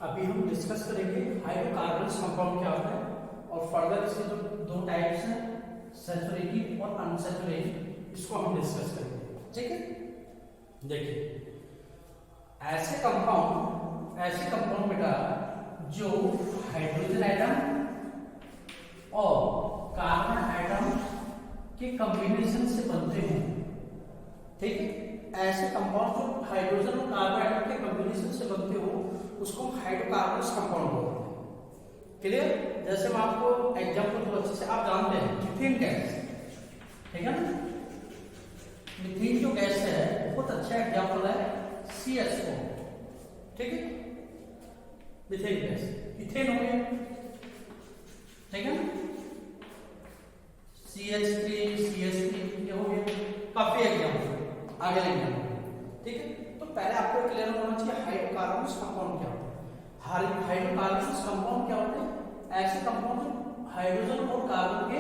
अभी हम डिस्कस करेंगे हाइड्रोकार्बन्स कंपाउंड क्या होता है और फर्दर इसके जो दो टाइप्स हैं सैचुरेटेड और अनसैचुरेटेड, इसको हम डिस्कस करेंगे। ठीक है, देखिए ऐसे कंपाउंड बेटा जो हाइड्रोजन आइटम और कार्बन आइटम के कॉम्बिनेशन से बनते हो। ठीक है, ऐसे कंपाउंड जो हाइड्रोजन और कार्बन आइटम के कॉम्बिनेशन से बनते हो उसको हाइड्रोकार्बन्स कंपाउंड बोलते हैं। क्लियर? जैसे मैं आपको एग्जांपल तो अच्छे से आप जानते हैं मीथेन गैस, ठीक है ना। मीथेन जो गैस है बहुत अच्छा एग्जांपल है CH4। ठीक है, मीथेन गैस इथेन हो गया, ठीक है ना। CH3 CH3 ये हो गया, काफी एग्जांपल आगे लेंगे। ठीक है, तो पहले आपको क्लियर होना चाहिए हाइड्रोकार्बन्स कंपाउंड क्या होता है। हाइड्रोकार्बन्स कंपाउंड क्या होते हैं? ऐसे कंपाउंड जो हाइड्रोजन और कार्बन के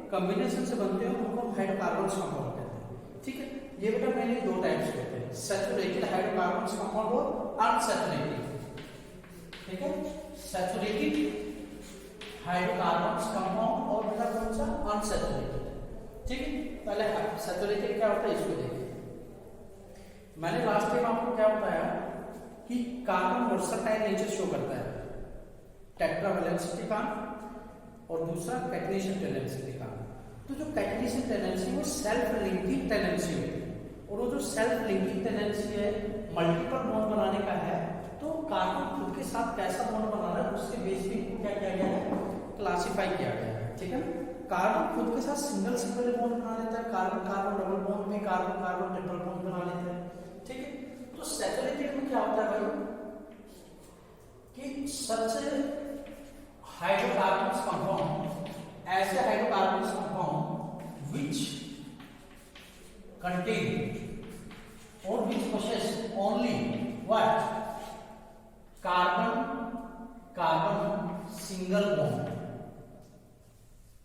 कॉम्बिनेशन से बनते हैं उनको हम हाइड्रोकार्बन्स कंपाउंड कहते हैं। ठीक है, ये बेटा मैंने दो टाइप्स कहते हैं, सैचुरेटेड हाइड्रोकार्बन्स कंपाउंड और अनसैचुरेटेड। ठीक है, सैचुरेटेड हाइड्रोकार्बन्स कंपाउंड और बेटा कौन सा? अनसैचुरेटेड। ठीक है, पहले सैचुरेटेड क्या होता है इसको देखिए। मैंने लास्ट टाइम आपको क्या बताया कि कार्बन वर्सटाइल नेचर शो करता है, टेट्रावैलेंसिटी का और दूसरा कैटनेशन टेंडेंसी का। तो जो कैटनेशन टेंडेंसी वो सेल्फ लिंकिंग टेंडेंसी होती है और वो जो सेल्फ लिंकिंग टेंडेंसी है मल्टीपल बॉन्ड बनाने का है। तो कार्बन खुद के साथ कैसा बॉन्ड बना रहा है उसके बेस पे क्या किया गया है, क्लासिफाई किया गया है। ठीक है ना, कार्बन खुद के साथ सिंगल सिंगल बॉन्ड बना लेता है, कार्बन कार्बन डबल बॉन्ड में कार्बन कार्बन ट्रिपल बॉन्ड बना लेता है। ठीक है, तो सैचुरेटेड में क्या होता है भाई कि सच हाइड्रोकार्बन्स कंपाउंड, ऐसे hydrocarbons compound which contain or which possess only what? Carbon single bond.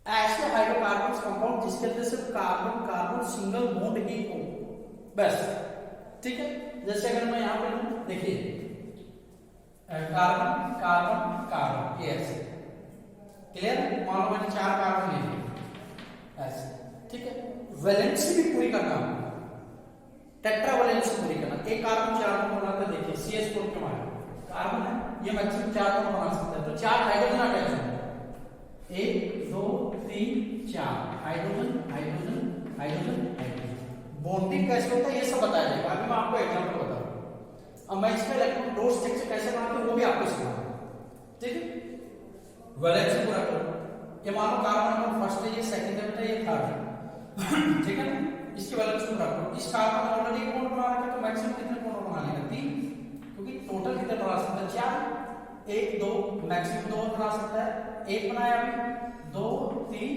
ऐसे हाइड्रोकार्बन्स कंपाउंड जिसके अंदर सिर्फ कार्बन कार्बन सिंगल बॉन्ड ही हो बस। ठीक है, जैसे अगर मैं यहां पे देखिए कार्बन कार्बन कार्बन ये ऐसे, क्लियर? मान लो मैंने 4 कार्बन ले लिए ऐसे। ठीक है, वैलेंसी भी पूरी करना, टेट्रा वैलेंसी पूरी करना। एक कार्बन 4 बॉन्ड बनाता है, देखिए CH4 के मान कार्बन है, ये मैक्सिमम 4 बॉन्ड बना सकता है। तो 4 हाइड्रोजन अटैच है, 1 2 3 4 hydrogen hydrogen hydrogen hydrogen. Bonding कैसे होता है ये सब बताया जाएगा, अभी मैं आपको एग्जांपल बताऊंगा। अब मैं इसका इलेक्ट्रॉन डॉट स्ट्रक्चर कैसे बनाते हैं वो भी आपको सिखाऊंगा। ठीक है, वैलेंसी पूरा करो। ये मानो कार्बन नंबर फर्स्ट है, ये सेकंड है, ये थर्ड है। ठीक है ना, इसकी वैलेंसी पूरा करो। इस कार्बन ने ऑलरेडी एक बॉन्ड बना रखा है तो मैक्सिमम कितने बॉन्ड बना लेगा? 3, क्योंकि टोटल कितने बना सकता है? 4, 1 2 मैक्सिमम 2 बना सकता है, 1 बनाया अभी, 2 3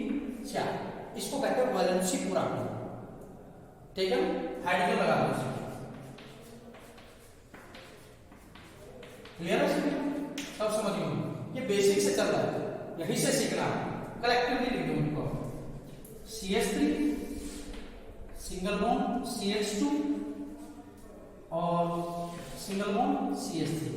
4। इसको कहते हैं वैलेंसी पूरा करो। ठीक है, हाइड्रोजन लगा दो इसमें। क्लियर है सब समझ गए? ये बेसिक से चल रहा है, यहीं से सीखना है। कलेक्टिवली लिख दो उनको, CH3 सिंगल बॉन्ड CH2 और सिंगल बॉन्ड CH3।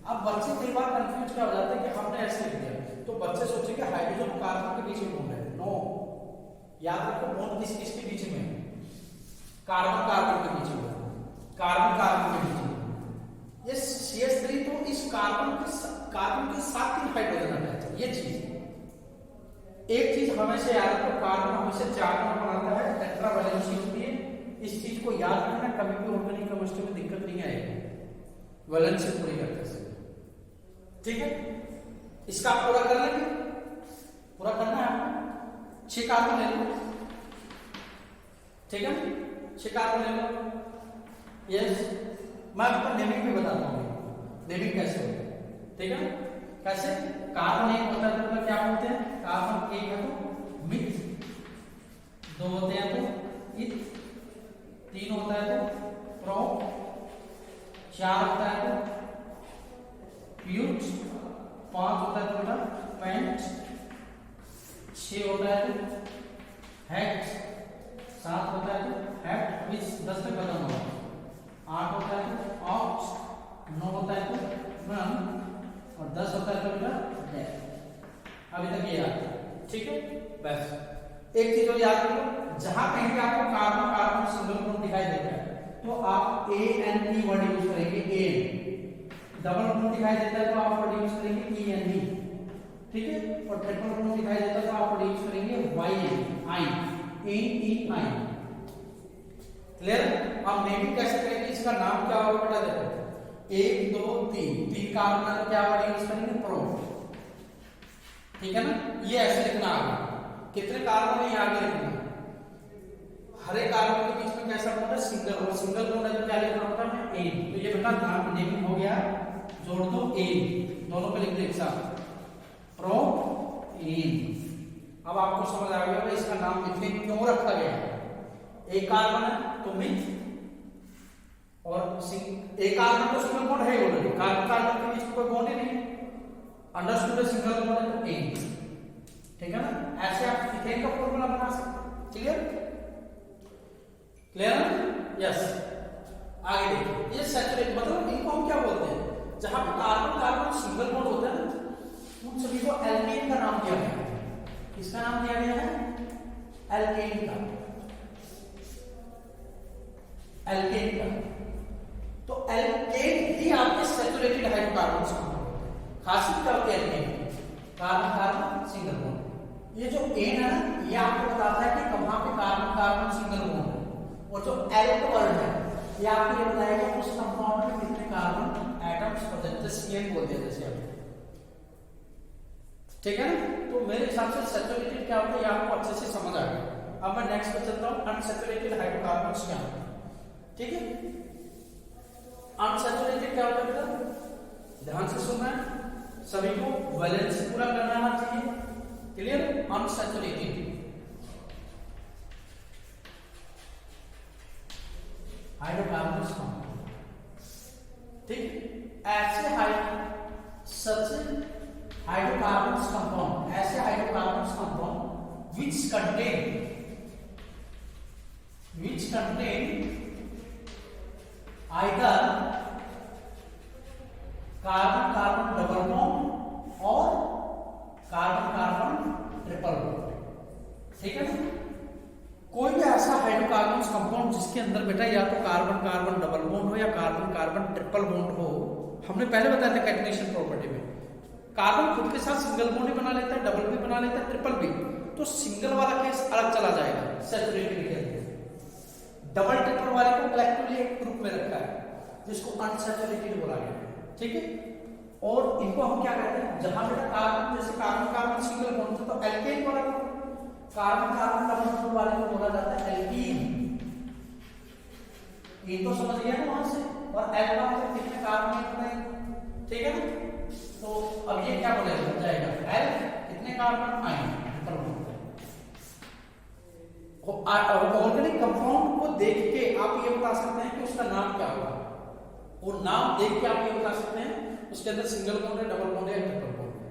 अब बच्चे कई बार कंफ्यूज क्या हो जाते हैं कि हमने ऐसे लिख दिया तो बच्चे सोचेंगे हाइड्रोजन कार्बन के बीच में बॉन्ड है। नो, याद रखो बॉन्ड किस किस के बीच में? कार्बन कार्बन के बीच में, कार्बन कार्बन के बीच में। ये CH3 तो इस कार्बन के साथ 3 हाइड्रोजन अटैच है। ये चीज एक चीज हमेशा याद रखो, कार्बन हमेशा 4 बॉन्ड बनाता है, टेट्रा वैलेंसी होती है। इस चीज को याद रखना, कभी भी ऑर्गेनिक केमिस्ट्री में दिक्कत नहीं आएगी, वैलेंसी पूरी करते हैं। ठीक है, इसका आप पूरा कर लेंगे, पूरा करना है आपको। 6 कार्बन ले लो, ठीक है, 6 कार्बन ले लो। यस, मैं आपको नेमिंग भी बताता हूँ, नेमिंग कैसे होता है। ठीक है, कैसे? कार्बन 1 होता है तो क्या बोलते हैं? कार्बन 1 है तो मिथ, 2 होते हैं तो इत, 3 होता है तो प्रो, 4 होता है तो प्यूट, 5 होता है तो बेटा पेंट, 6 होता है तो हेक्ट, 7 होता है तो हेक्ट विच 10 तक खत्म होगा, 8 होता है तो ऑक्ट, 9 होता है तो रन, था बेटा डेथ। अभी तक ये याद है, ठीक है। बस एक चीज और याद रखो, जहां कहीं भी आपको कार्बन कार्बन सिंगल बॉन्ड दिखाई देता है तो आप ANP वर्ड यूज करेंगे। ए डबल बॉन्ड दिखाई देता है तो आप वर्ड यूज करेंगे END, ठीक है। और ट्रिपल बॉन्ड दिखाई देता है तो आप वर्ड यूज करेंगे YN। क्लियर। अब नेमिंग कैसे करेंगे, इसका नाम क्या होगा बेटा, देखो 1 2 3 तीन कार्बन का क्या वर्ड यूज करेंगे, प्रो, ठीक है ना। ये ऐसे लिखना आगे, कितने कार्बन है ये आगे लिखना, हर एक कार्बन के बीच में कैसा बॉन्ड है, सिंगल, और सिंगल बॉन्ड है तो क्या लिखना होता है, एन। तो ये बेटा नाम नेमिंग हो गया, जोड़ दो एन, दोनों पे लिख दो एक साथ, प्रो एन। अब आपको समझ आ गया इसका नाम मीथेन क्यों रखा गया है। एक कार्बन है तो मीथ, और एक कार्बन तो सिंगल बॉन्ड है ऑलरेडी, कार्बन कार्बन के बीच में कोई बॉन्ड ही नहीं, अंडरस्टूड है, सिंगल बॉन्ड है तो एन, ठीक है ना। ऐसे आप मीथेन का फॉर्मूला बना सकते हैं। क्लियर, क्लियर है, यस। आगे देखिए, ये सैचुरेट मतलब इनको हम क्या बोलते हैं, जहां पे कार्बन कार्बन सिंगल बॉन्ड होता है ना, उन सभी को एल्केन का नाम दिया गया है। किसका नाम दिया गया है, एल्केन का, एल्केन का। तो एल्केन ही आपके सैचुरेटेड हाइड्रोकार्बन्स का खासियत क्या होती है एल्केन की, कार्बन कार्बन सिंगल बॉन्ड। ये जो एन है ना, ये आपको बताता है कि कहां पे कार्बन कार्बन सिंगल बॉन्ड है, और जो एल वर्ड है ये आपको ये बताएगा उस कंपाउंड में कितने कार्बन एटम्स प्रेजेंट है, CN बोल दिया जैसे आप, ठीक है ना। तो मेरे हिसाब से सैचुरेटेड क्या होता है ये आपको अच्छे से समझ आ गया। अब मैं नेक्स्ट पे चलता हूं, अनसैचुरेटेड हाइड्रोकार्बन्स क्या होता है, ठीक है। अनसैचुरेटेड क्या होता है बेटा, ध्यान से सुनना है, सभी को वैलेंसी पूरा करना आना चाहिए। क्लियर, अनसैचुरेटेड हाइड्रोकार्बन्स कंपाउंड, ठीक। ऐसे हाइड्रोकार्बन्स कंपाउंड, ऐसे hydrocarbons compound which contain either carbon carbon double bond और कार्बन कार्बन ट्रिपल बॉन्ड, ठीक है ना। कोई भी ऐसा हाइड्रोकार्बन्स कंपाउंड जिसके अंदर बेटा या तो कार्बन कार्बन डबल बॉन्ड हो या कार्बन कार्बन ट्रिपल बॉन्ड हो। हमने पहले बताया था कैटनेशन प्रॉपर्टी में, कार्बन खुद के साथ सिंगल बॉन्ड भी बना लेता है, डबल भी बना लेता है, ट्रिपल भी। तो सिंगल वाला केस अलग चला जाएगा सैचुरेटेड के अंदर, डबल ट्रिपल वाले को कलेक्टिवली एक ग्रुप में रखा है जिसको अनसैचुरेटेड बोला गया है, ठीक है। और इनको हम क्या कहते हैं, जहां बेटा कार्बन जैसे कार्बन कार्बन सिंगल बॉन्ड तो एल्केन बोला जाता है, कार्बन कार्बन डबल बॉन्ड वाले को बोला जाता है एल्कीन। ये तो समझ गया ना वहां से, और एल का मतलब कितने कार्बन कितने, ठीक है ना। तो अब ये क्या बोला जाएगा, एल कितने कार्बन आएंगे, ऑर्गेनिक कंपाउंड को देख के आप ये बता सकते हैं कि उसका नाम क्या होगा, और नाम देख के आप ये बता सकते हैं उसके अंदर सिंगल बॉन्ड है, डबल बॉन्ड है या ट्रिपल बॉन्ड है,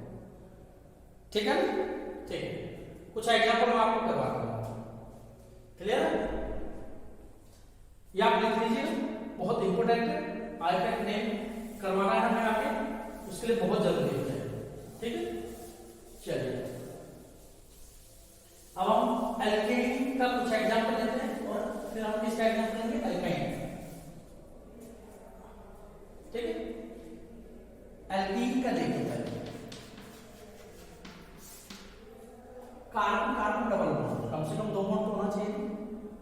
ठीक है, ठीक है। कुछ एग्जांपल मैं आपको करवाता हूं, क्लियर है। ये आप लिख लीजिए, बहुत इंपॉर्टेंट है, आइटम नेम करवाना है हमें आगे, उसके लिए बहुत जरूरी होता है, ठीक है। चलिए अब हम एल्केन का कुछ एग्जांपल लेते हैं और फिर हम किसका एग्जांपल लेंगे, एल्काइन, ठीक है। एल्कीन का देखिए पहले, कार्बन कार्बन डबल बॉन्ड, कम से कम 2 बॉन्ड तो होना चाहिए,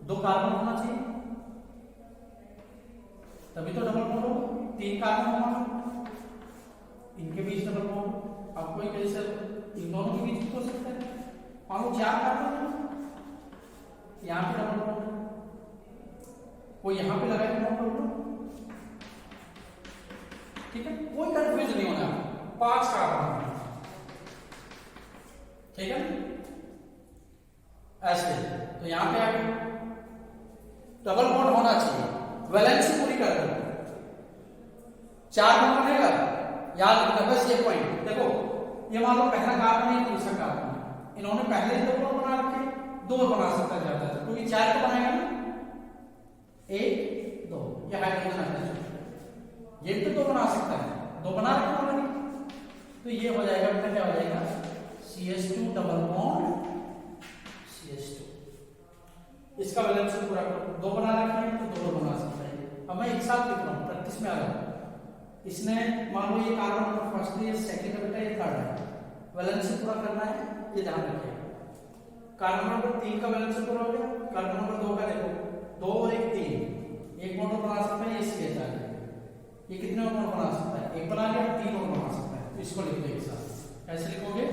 2 कार्बन होना चाहिए तभी तो डबल बॉन्ड होगा, 3 कार्बन होगा, इनके बीच डबल बॉन्ड, आप कोई कैसे इन दोनों के बीच हो सकता है, मान लो 4 कार्बन यहाँ पे डबल बॉन्ड, कोई यहाँ पे लगाए डबल बॉन्ड, ठीक है, कोई कंफ्यूज नहीं होना, 5 कार्बन, ठीक है ऐसे। तो यहां पे आगे डबल बॉन्ड होना चाहिए, वैलेंसी पूरी कर दो, 4 बॉन्ड बनेगा, याद रखना बस ये पॉइंट। देखो ये मान लो पहला कार्बन है, दूसरा कार्बन है, इन्होंने पहले ही 2 बॉन्ड बना रखे, 2 बना सकता जाता था क्योंकि 4 को बनाएगा ना, 1 2, ये हाइड्रोजन है, ये तो 2 बना सकता है, 2 बना रखे ऑलरेडी, तो तो ये हो जाएगा बेटा, क्या हो जाएगा, CH2 डबल बॉन्ड CH2। इसका वैलेंस पूरा करो, 2 बना रखे हैं तो 2 बना सकते हैं। अब मैं एक साथ लिख रहा हूँ, प्रैक्टिस में आ रहा हूँ। इसने मान लो ये कार्बन नंबर फर्स्ट है, सेकंड है बेटा, ये थर्ड है, वैलेंस पूरा करना है, ये ध्यान रखिए। कार्बन नंबर 3 का वैलेंस पूरा हो गया, कार्बन नंबर 2 का देखो, 2 और 1 3, एक बॉन्ड बना सकते हैं, ये CH आ गया। ये कितने और बॉन्ड बना सकता है, एक बना लिया, 3 और बना सकता है। तो इसको लिख दो एक साथ, ऐसे लिखोगे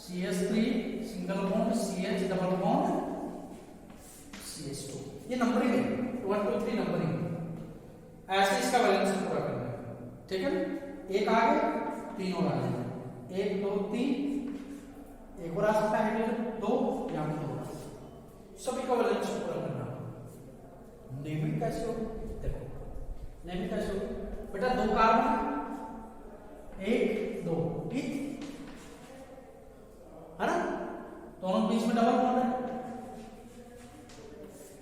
CH3 single bond CH double bond CH2। ये नंबरिंग है, 1 2 3 नंबरिंग। ऐसे इसका बैलेंस पूरा करना है, ठीक है। एक आगे 3 और आगे, 1 2 3, एक और आ सकता है हाइड्रोजन 2, यहां पे 2 सभी का बैलेंस पूरा करना है। नेमिंग कैसे हो, देखो नेमिंग कैसे हो बेटा, 2 कार्बन 1 2, ठीक है ना, दोनों बीच में डबल बॉन्ड है,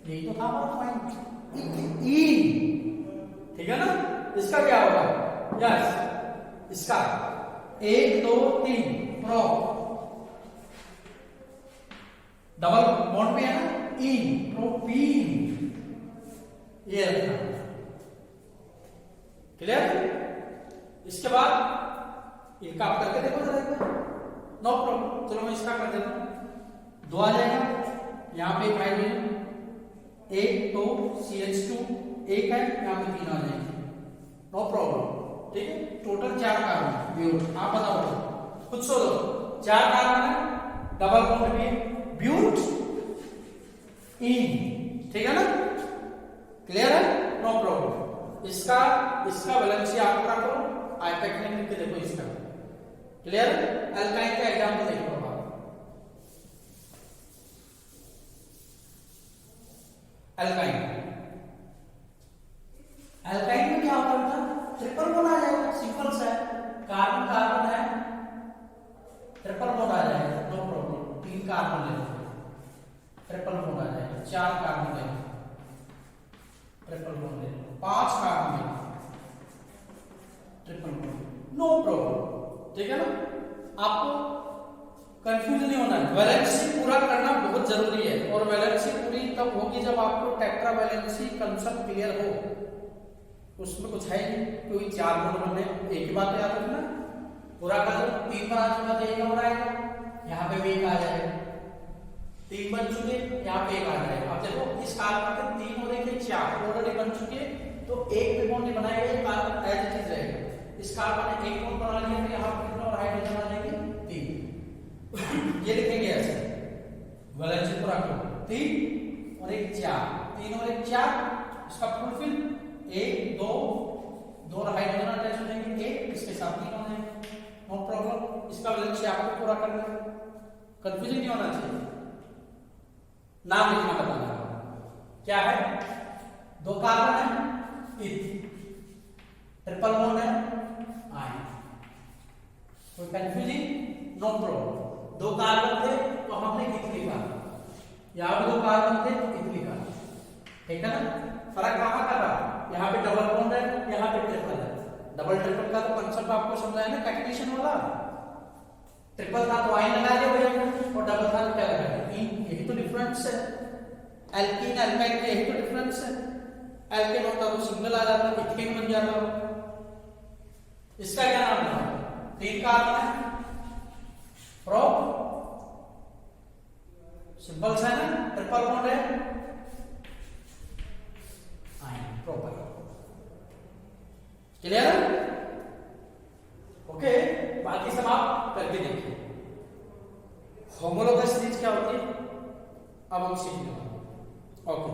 यही तो था हमारा पॉइंट, ई, ठीक है ना। इसका क्या होगा, यस, इसका 1 2 3 प्रो डबल बॉन्ड पे है ना, ई प्रोपीन, ये रखना, क्लियर। इसके बाद इनका आप करके देखो जरा, नो प्रॉब्लम। चलो मैं इसका कर देता हूं, 2 आ जाएगा, यहां पे एक हाइड्रोजन, 1 2 CH2 1 है, यहां पे 3 आ जाएंगे, नो प्रॉब्लम, ठीक है। टोटल 4 कार्बन ब्यूट, आप बताओ खुद सोचो, 4 कार्बन है, डबल बॉन्ड में ब्यूट इन, ठीक है ना, क्लियर है, नो प्रॉब्लम। इसका वैलेंसी आप क्या करो, आईपैक में लिख के देखो इसका, क्लियर। अल्काइन का एग्जांपल देखो आप, अल्काइन में क्या होता है, ट्रिपल बॉन्ड आ जाएगा, सिंपल सा है, कार्बन कार्बन है, ट्रिपल बॉन्ड आ जाएगा, नो प्रॉब्लम। 3 कार्बन ले लो, ट्रिपल बॉन्ड आ जाएगा, 4 कार्बन ले लो, ट्रिपल बॉन्ड ले लो, 5 कार्बन ले लो, ट्रिपल बॉन्ड, नो प्रॉब्लम, ठीक है ना। आपको कंफ्यूज नहीं होना है, वैलेंसी पूरा करना बहुत जरूरी है, और वैलेंसी पूरी तब होगी जब आपको टेट्रा वैलेंसी कंसेप्ट क्लियर हो। उसमें कुछ है नहीं, क्योंकि 4 बॉन्ड बनने, एक ही बात याद रखना, पूरा कर दो, 3 बना चुका तो 1 और आएगा, यहाँ पे भी 1 आ जाएगा, 3 बन चुके, यहाँ पे 1 आ जाएगा। अब देखो इस कार्बन के 3 और 1 4 ऑलरेडी बन चुके, तो एक भी बॉन्ड नहीं बनाएगा, ये कार्बन एज इट इज रहेगा। इस कार्बन ने 1 बॉन्ड बना लिया, तो यहाँ पे कितना और हाइड्रोजन आ जाएंगे, 3। ये लिखेंगे ऐसे, वैलेंसी पूरा करो, 3 और 1 4, 3 और 1 4, इसका फुलफिल 1 2 2 हाइड्रोजन अटैच हो जाएंगे, 1 इसके साथ 3 हो जाएंगे, नो प्रॉब्लम। इसका वैलेंसी आपको पूरा करना है, कंफ्यूजन नहीं होना चाहिए, नाम लिखना बताना क्या है, 2 कार्बन है, ट्रिपल बॉन्ड है, आयन, कोई कंफ्यूजिंग, नो प्रॉब्लम। 2 कार्बन थे तो हमने कित लिखा, यहाँ पे 2 कार्बन थे तो कित लिखा, ठीक है ना। फर्क कहां का था, यहाँ पे डबल बॉन्ड है, यहाँ पे ट्रिपल है। डबल ट्रिपल का तो कंसेप्ट आपको समझाया ना, कैटेनेशन वाला। ट्रिपल था तो आयन लगा दिया भैया, और डबल था तो क्या लगा दिया, यही तो डिफरेंस है। एल्कीन एल्काइन में यही तो डिफरेंस है, एल्केन होता तो सिंगल आ जाता, इथेन बन जाता। इसका क्या नाम है, 3 कार्बन है, प्रो, सिंपल सा है ना, ट्रिपल बॉन्ड है, आयन, प्रॉपर, क्लियर है, ओके। बाकी सब आप करके देखिए। होमोलोगस सीरीज क्या होती है अब हम सीखेंगे, ओके।